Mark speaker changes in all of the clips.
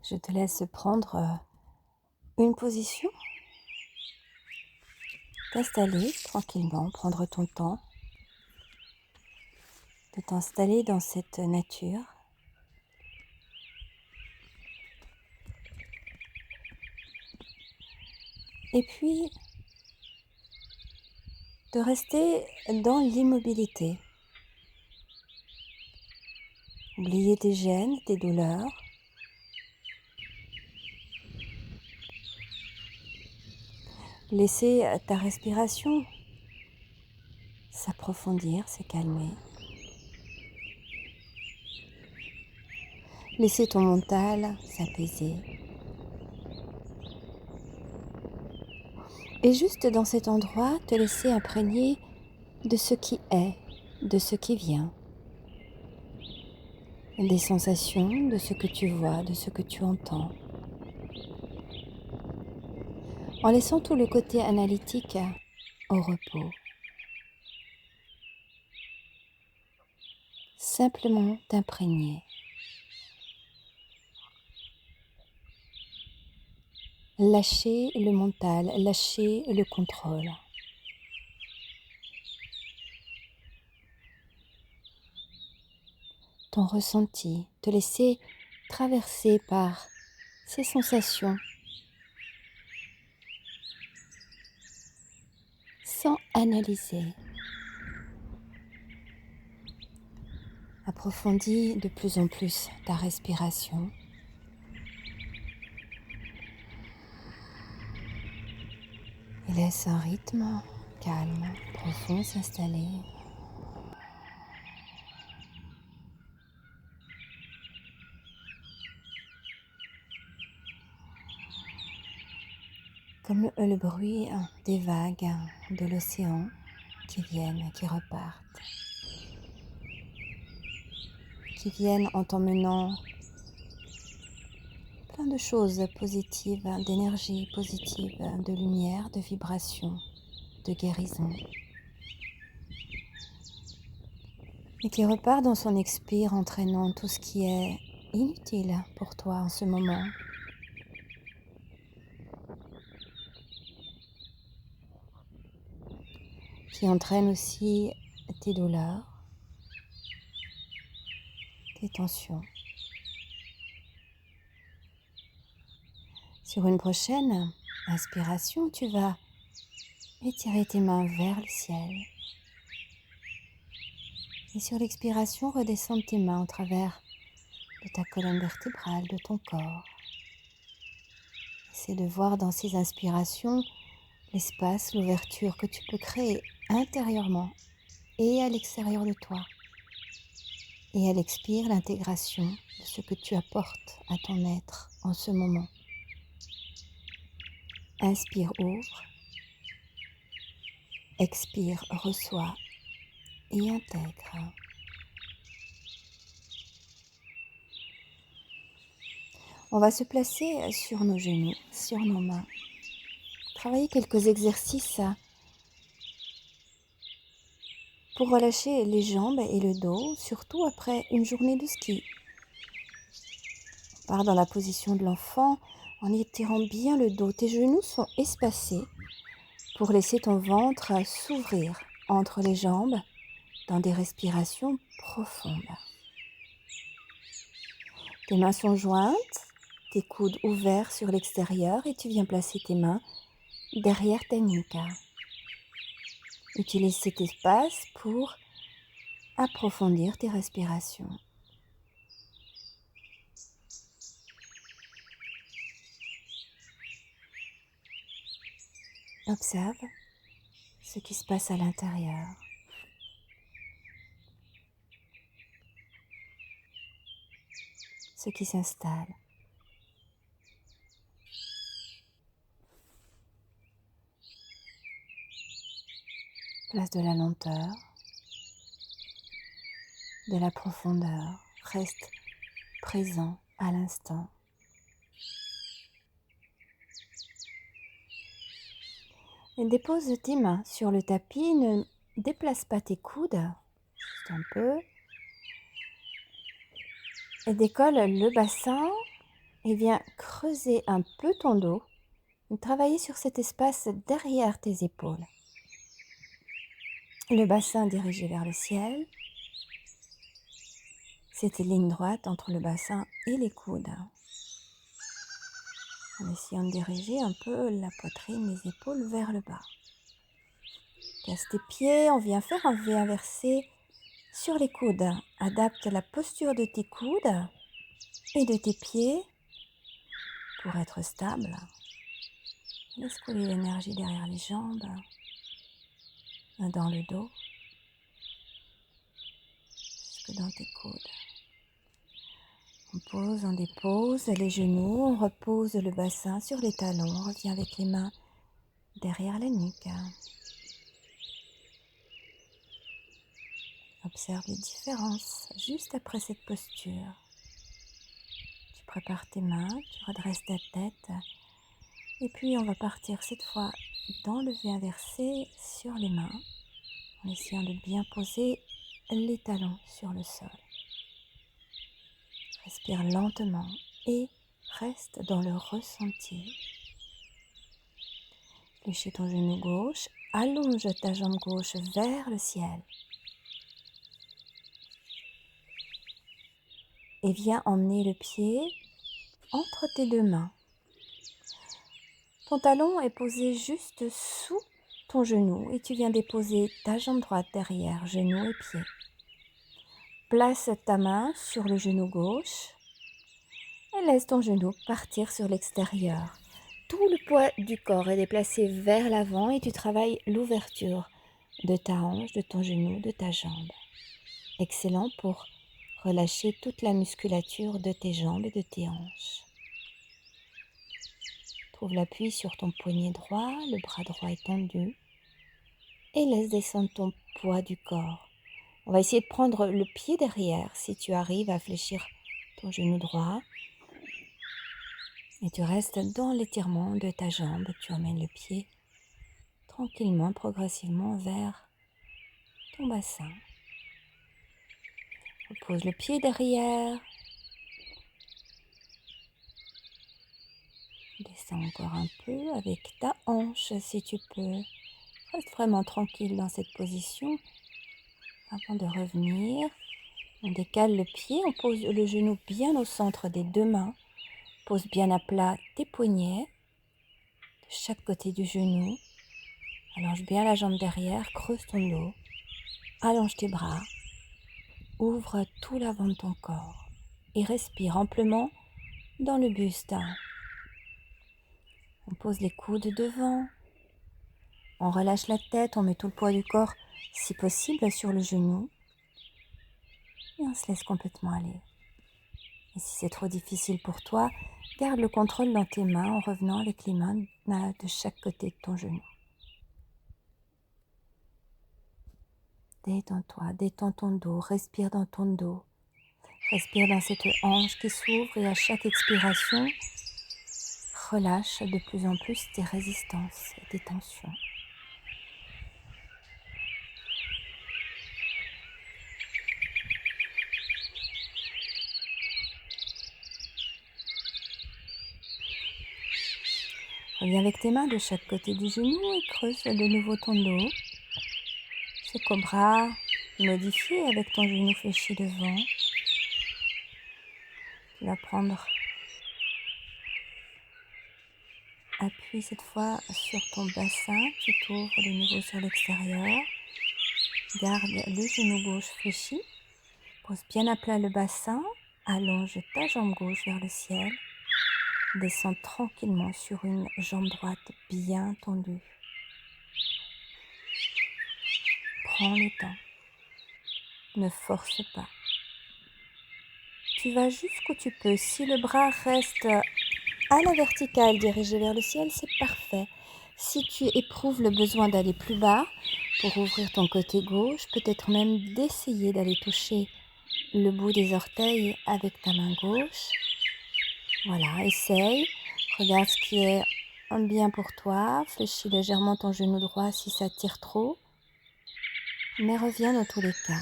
Speaker 1: Je te laisse prendre une position, t'installer tranquillement, prendre ton temps de t'installer dans cette nature. Et puis, de rester dans l'immobilité. Oublier tes gênes, tes douleurs. Laisser ta respiration s'approfondir, se calmer. Laisser ton mental s'apaiser. Et juste dans cet endroit, te laisser imprégner de ce qui est, de ce qui vient. Des sensations, de ce que tu vois, de ce que tu entends. En laissant tout le côté analytique au repos. Simplement t'imprégner. Lâcher le mental, lâcher le contrôle. Ton ressenti, te laisser traverser par ces sensations sans analyser. Approfondis de plus en plus ta respiration. Et laisse un rythme calme, profond s'installer. Comme le bruit des vagues de l'océan qui viennent, qui repartent. Qui viennent en t'emmenant plein de choses positives, d'énergie positive, de lumière, de vibration, de guérison. Et qui repart dans son expire, entraînant tout ce qui est inutile pour toi en ce moment. Qui entraîne aussi tes douleurs, tes tensions. Sur une prochaine inspiration, tu vas étirer tes mains vers le ciel. Et sur l'expiration, redescendre tes mains au travers de ta colonne vertébrale, de ton corps. C'est de voir dans ces inspirations l'espace, l'ouverture que tu peux créer intérieurement et à l'extérieur de toi. Et à l'expire, l'intégration de ce que tu apportes à ton être en ce moment. Inspire, ouvre. Expire, reçois et intègre. On va se placer sur nos genoux, sur nos mains. Travailler quelques exercices pour relâcher les jambes et le dos, surtout après une journée de ski. On part dans la position de l'enfant en étirant bien le dos. Tes genoux sont espacés pour laisser ton ventre s'ouvrir entre les jambes dans des respirations profondes. Tes mains sont jointes, tes coudes ouverts sur l'extérieur et tu viens placer tes mains derrière ta nuque. Utilise cet espace pour approfondir tes respirations. Observe ce qui se passe à l'intérieur. Ce qui s'installe. Place de la lenteur, de la profondeur. Reste présent à l'instant. Et dépose tes mains sur le tapis. Ne déplace pas tes coudes. Juste un peu. Et décolle le bassin et viens creuser un peu ton dos, travailler sur cet espace derrière tes épaules. Le bassin dirigé vers le ciel, cette ligne droite entre le bassin et les coudes. En essayant de diriger un peu la poitrine, les épaules vers le bas. Place tes pieds, on vient faire un V inversé sur les coudes. Adapte la posture de tes coudes et de tes pieds pour être stable. Laisse couler l'énergie derrière les jambes, dans le dos, jusque dans tes coudes. On pose, on dépose les genoux, on repose le bassin sur les talons, on revient avec les mains derrière la nuque. Observe les différences juste après cette posture. Tu prépares tes mains, tu redresses ta tête et puis on va partir cette fois dans le V inversé sur les mains en essayant de bien poser les talons sur le sol. Respire lentement et reste dans le ressenti. Fléchis ton genou gauche, allonge ta jambe gauche vers le ciel. Et viens emmener le pied entre tes deux mains. Ton talon est posé juste sous ton genou et tu viens déposer ta jambe droite derrière, genou et pied. Place ta main sur le genou gauche et laisse ton genou partir sur l'extérieur. Tout le poids du corps est déplacé vers l'avant et tu travailles l'ouverture de ta hanche, de ton genou, de ta jambe. Excellent pour relâcher toute la musculature de tes jambes et de tes hanches. Trouve l'appui sur ton poignet droit, le bras droit est tendu et laisse descendre ton poids du corps. On va essayer de prendre le pied derrière si tu arrives à fléchir ton genou droit. Et tu restes dans l'étirement de ta jambe. Tu emmènes le pied tranquillement, progressivement vers ton bassin. Repose le pied derrière. Descends encore un peu avec ta hanche si tu peux. Reste vraiment tranquille dans cette position. Avant de revenir, on décale le pied, on pose le genou bien au centre des deux mains. Pose bien à plat tes poignets de chaque côté du genou. Allonge bien la jambe derrière, creuse ton dos. Allonge tes bras. Ouvre tout l'avant de ton corps et respire amplement dans le buste. On pose les coudes devant. On relâche la tête, on met tout le poids du corps, si possible, sur le genou. Et on se laisse complètement aller. Et si c'est trop difficile pour toi, garde le contrôle dans tes mains en revenant avec les mains de chaque côté de ton genou. Détends-toi, détends ton dos, respire dans ton dos. Respire dans cette hanche qui s'ouvre et à chaque expiration, relâche de plus en plus tes résistances et tes tensions. Reviens avec tes mains de chaque côté du genou et creuse de nouveau ton dos. Ce cobra modifié avec ton genou fléchi devant. Tu vas prendre appui cette fois sur ton bassin. Tu t'ouvres de nouveau sur l'extérieur. Garde le genou gauche fléchi. Pose bien à plat le bassin. Allonge ta jambe gauche vers le ciel. Descends tranquillement sur une jambe droite bien tendue. Prends le temps. Ne force pas. Tu vas jusqu'où tu peux. Si le bras reste à la verticale dirigé vers le ciel, c'est parfait. Si tu éprouves le besoin d'aller plus bas, pour ouvrir ton côté gauche, peut-être même d'essayer d'aller toucher le bout des orteils avec ta main gauche. Voilà, essaye. Regarde ce qui est bien pour toi. Fléchis légèrement ton genou droit si ça tire trop. Mais reviens dans tous les cas.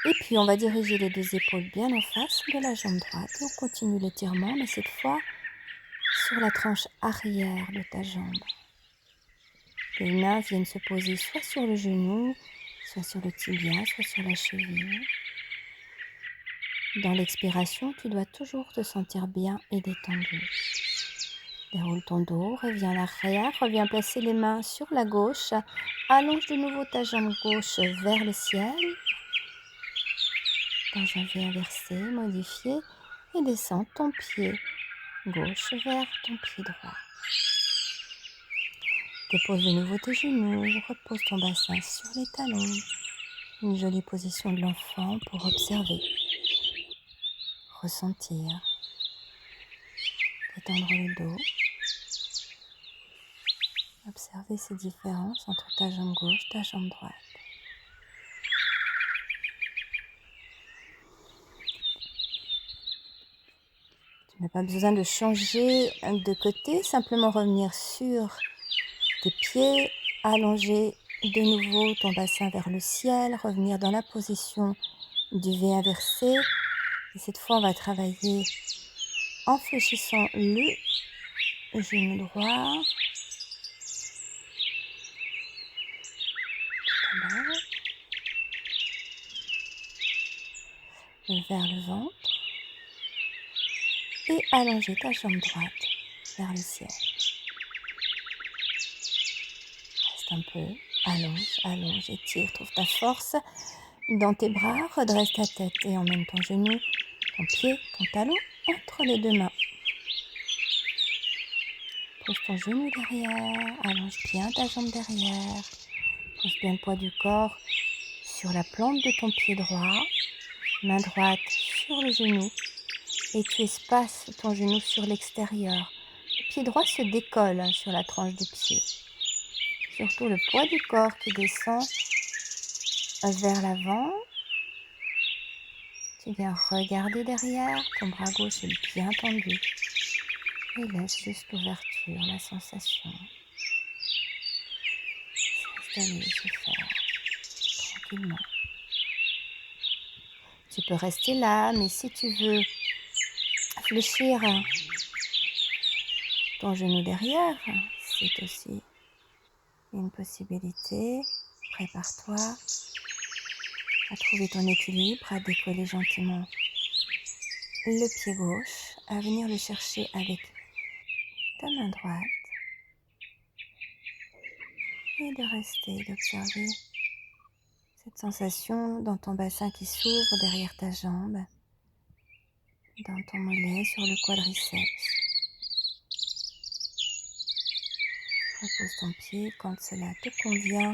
Speaker 1: Et puis, on va diriger les deux épaules bien en face de la jambe droite. Et on continue l'étirement, mais cette fois sur la tranche arrière de ta jambe. Les mains viennent se poser soit sur le genou, soit sur le tibia, soit sur la cheville. Dans l'expiration, tu dois toujours te sentir bien et détendu. Déroule ton dos, reviens en arrière, reviens placer les mains sur la gauche. Allonge de nouveau ta jambe gauche vers le ciel. Dans un V inversé, modifié. Et descends ton pied gauche vers ton pied droit. Dépose de nouveau tes genoux, repose ton bassin sur les talons. Une jolie position de l'enfant pour observer, ressentir, détendre le dos. Observer ces différences entre ta jambe gauche et ta jambe droite. Tu n'as pas besoin de changer de côté, simplement revenir sur tes pieds, allonger de nouveau ton bassin vers le ciel, revenir dans la position du V inversé. Et cette fois, on va travailler en fléchissant le genou droit. Vers le ventre. Et allonger ta jambe droite vers le ciel. Reste un peu, allonge, étire, trouve ta force dans tes bras, redresse ta tête et emmène ton genou, ton pied, ton talon entre les deux mains. Pose ton genou derrière, allonge bien ta jambe derrière, pose bien le poids du corps sur la plante de ton pied droit, main droite sur le genou et tu espaces ton genou sur l'extérieur. Le pied droit se décolle sur la tranche du pied. Surtout le poids du corps qui descend vers l'avant. Tu viens regarder derrière, ton bras gauche est bien tendu. Et laisse juste l'ouverture, la sensation s'installer, se faire tranquillement. Tu peux rester là, mais si tu veux fléchir ton genou derrière, c'est aussi une possibilité. Prépare-toi à trouver ton équilibre, à décoller gentiment le pied gauche, à venir le chercher avec ta main droite et de rester, d'observer cette sensation dans ton bassin qui s'ouvre derrière ta jambe, dans ton mollet, sur le quadriceps. Repose ton pied quand cela te convient.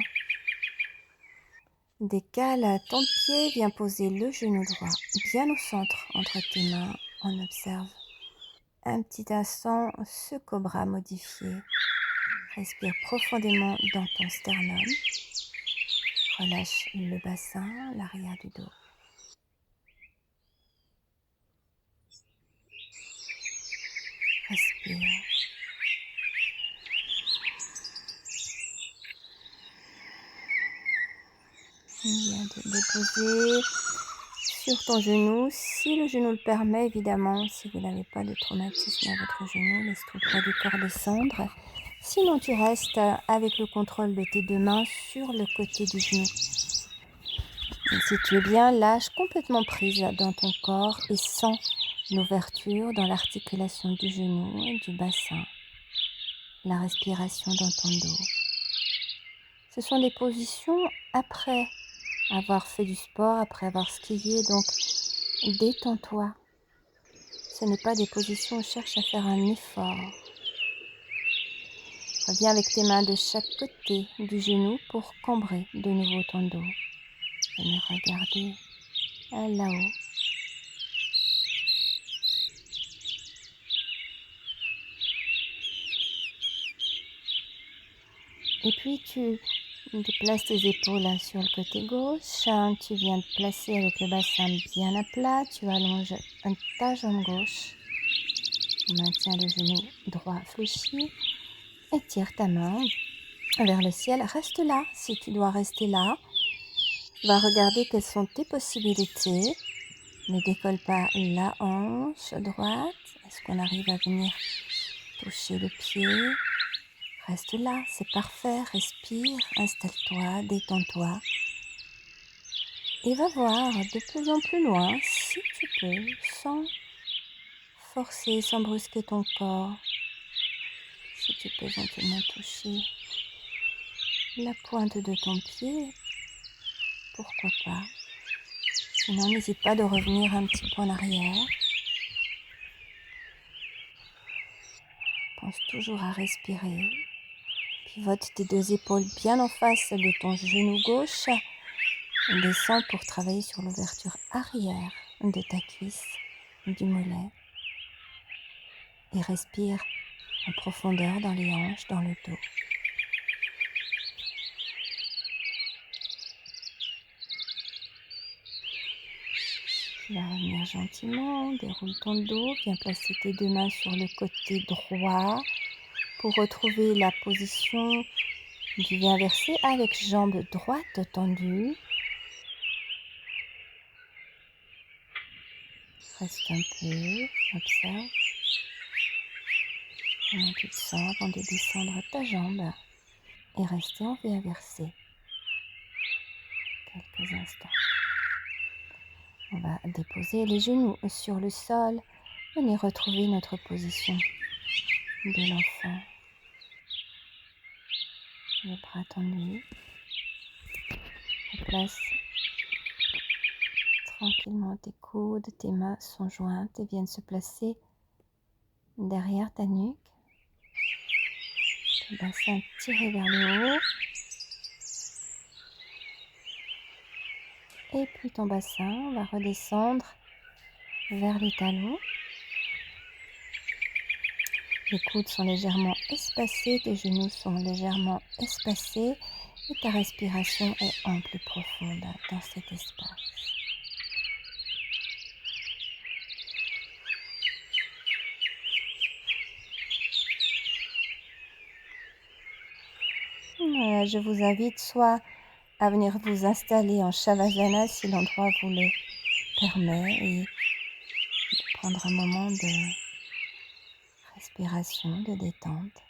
Speaker 1: Décale ton pied, viens poser le genou droit bien au centre entre tes mains. On observe un petit instant ce cobra modifié. Respire profondément dans ton sternum. Relâche le bassin, l'arrière du dos. Respire. Viens de déposer sur ton genou, si le genou le permet évidemment, si vous n'avez pas de traumatisme à votre genou, laisse tout le poids du corps descendre. Sinon tu restes avec le contrôle de tes deux mains sur le côté du genou. Et si tu es bien, lâche complètement prise dans ton corps et sens l'ouverture dans l'articulation du genou et du bassin, la respiration dans ton dos. Ce sont des positions après avoir fait du sport, après avoir skié, donc détends-toi. Ce n'est pas des positions où cherche à faire un effort. Reviens avec tes mains de chaque côté du genou pour cambrer de nouveau ton dos. Venez regarder là-haut. Et puis tu déplaces tes épaules sur le côté gauche. Tu viens te placer avec le bassin bien à plat. Tu allonges ta jambe gauche. Maintiens le genou droit fléchi. Étire ta main vers le ciel. Reste là si tu dois rester là. Va regarder quelles sont tes possibilités. Ne décolle pas la hanche droite. Est-ce qu'on arrive à venir toucher le pied? Reste là, c'est parfait. Respire, installe-toi, détends-toi. Et va voir de plus en plus loin, si tu peux, sans forcer, sans brusquer ton corps. Si tu peux gentiment toucher la pointe de ton pied, pourquoi pas. Sinon, n'hésite pas de revenir un petit peu en arrière. Pense toujours à respirer. Pivote tes deux épaules bien en face de ton genou gauche. Descends pour travailler sur l'ouverture arrière de ta cuisse, du mollet. Et respire en profondeur dans les hanches, dans le dos. Tu vas revenir gentiment, déroule ton dos, viens placer tes deux mains sur le côté droit pour retrouver la position du V inversé avec jambe droite tendue. Reste un peu, observe comment tu te sens avant de descendre ta jambe et rester en V inversé quelques instants. On va déposer les genoux sur le sol, venir retrouver notre position de l'enfant. Les bras tendus. Replace tranquillement tes coudes, tes mains sont jointes et viennent se placer derrière ta nuque. Le bassin tiré vers le haut. Et puis ton bassin va redescendre vers les talons. Les coudes sont légèrement espacés, tes genoux sont légèrement espacés et ta respiration est ample et profonde dans cet espace. Je vous invite soit à venir vous installer en Shavasana si l'endroit vous le permet et de prendre un moment de respiration, de détente.